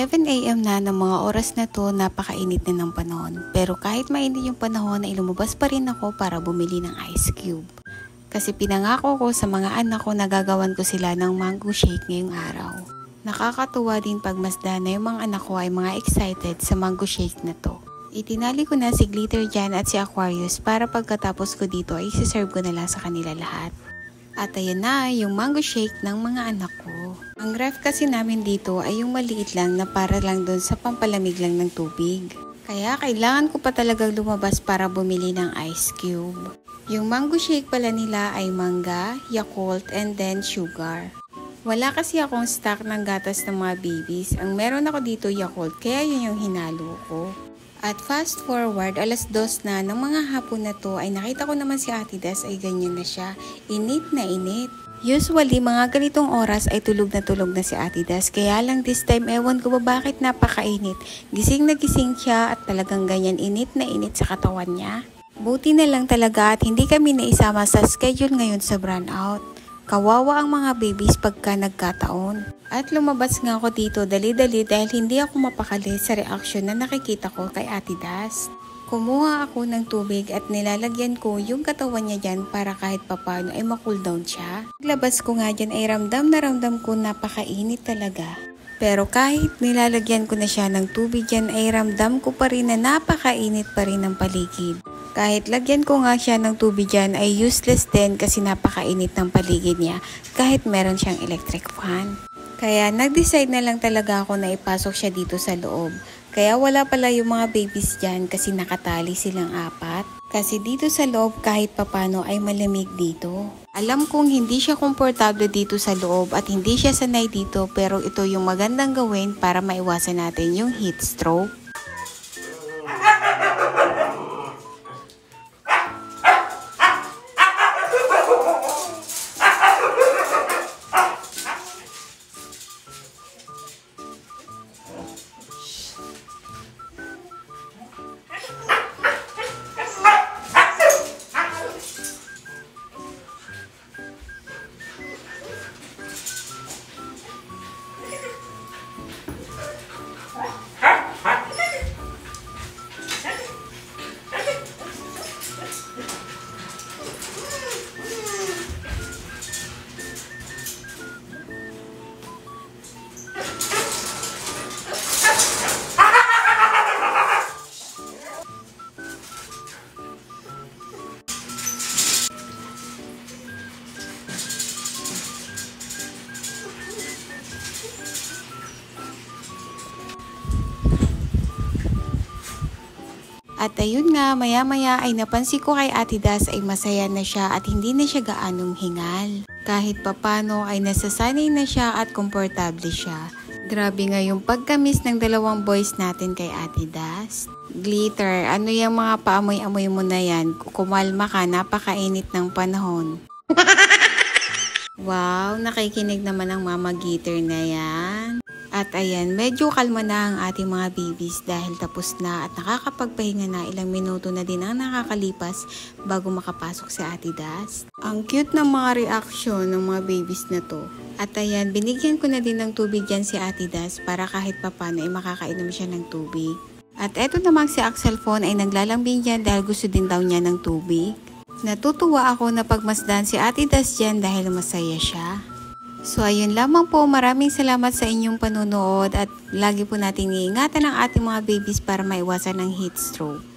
7 AM na ng mga oras na to, napakainit na ng panahon. Pero kahit mainit yung panahon ay lumabas pa rin ako para bumili ng ice cube. Kasi pinangako ko sa mga anak ko na gagawan ko sila ng mango shake ngayong araw. Nakakatuwa din pagmasdan na yung mga anak ko ay mga excited sa mango shake na to. Itinali ko na si Glitter dyan at si Aquarius para pagkatapos ko dito ay isi-serve ko na lang sa kanila lahat. At ayan na yung mango shake ng mga anak ko. Ang ref kasi namin dito ay yung maliit lang na para lang doon sa pampalamig lang ng tubig. Kaya kailangan ko pa talagang lumabas para bumili ng ice cube. Yung mango shake pala nila ay mangga, Yakult, and then sugar. Wala kasi akong stock ng gatas ng mga babies. Ang meron ako dito Yakult, kaya yun yung hinalo ko. At fast forward, alas 2 na ng mga hapon na to ay nakita ko naman si Ate Des ay ganyan na siya. Init na init. Usually, mga ganitong oras ay tulog na si Ate Des. Kaya lang this time, ewan ko ba bakit napakainit. Gising na gising siya at talagang ganyan init na init sa katawan niya. Buti na lang talaga at hindi kami naisama sa schedule ngayon sa brownout. Kawawa ang mga babies pagka nagkataon. At lumabas nga ako dito dali-dali dahil hindi ako mapakali sa reaksyon na nakikita ko kay Ate Das. Kumuha ako ng tubig at nilalagyan ko yung katawan niya dyan para kahit papano ay makool down siya. Paglabas ko nga dyan ay ramdam na ramdam ko napakainit talaga. Pero kahit nilalagyan ko na siya ng tubig dyan ay ramdam ko pa rin na napakainit pa rin ang paligid. Kahit lagyan ko nga siya ng tubig dyan ay useless din kasi napakainit ng paligid niya kahit meron siyang electric fan. Kaya nag-decide na lang talaga ako na ipasok siya dito sa loob. Kaya wala pala yung mga babies dyan kasi nakatali silang 4. Kasi dito sa loob kahit papano ay malamig dito. Alam kong hindi siya komportable dito sa loob at hindi siya sanay dito pero ito yung magandang gawin para maiwasan natin yung heat stroke. At ayun nga, maya-maya ay napansin ko kay Ate Das ay masaya na siya at hindi na siya gaanong hingal. Kahit papano ay nasasanay na siya at komportable siya. Grabe nga yung pagkamis ng dalawang boys natin kay Ate Das. Glitter, ano yung mga paamoy-amoy mo na yan? Kumalma ka, napakainit ng panahon. Wow, nakikinig naman ang Mama Glitter na yan. At ayan, medyo kalma na ang ating mga babies dahil tapos na at nakakapagpahinga na, ilang minuto na din ang nakakalipas bago makapasok si Ate Das. Ang cute ng mga reaksyon ng mga babies na to. At ayan, binigyan ko na din ng tubig dyan si Ate Das para kahit papano ay makakainom siya ng tubig. At eto namang si Axel Phone ay naglalambing dyan dahil gusto din daw niya ng tubig. Natutuwa ako na pagmasdan si Ate Das dyan dahil masaya siya. So ayun lamang po, maraming salamat sa inyong panunood at lagi po natin iingatan ang ating mga babies para maiwasan ng heat stroke.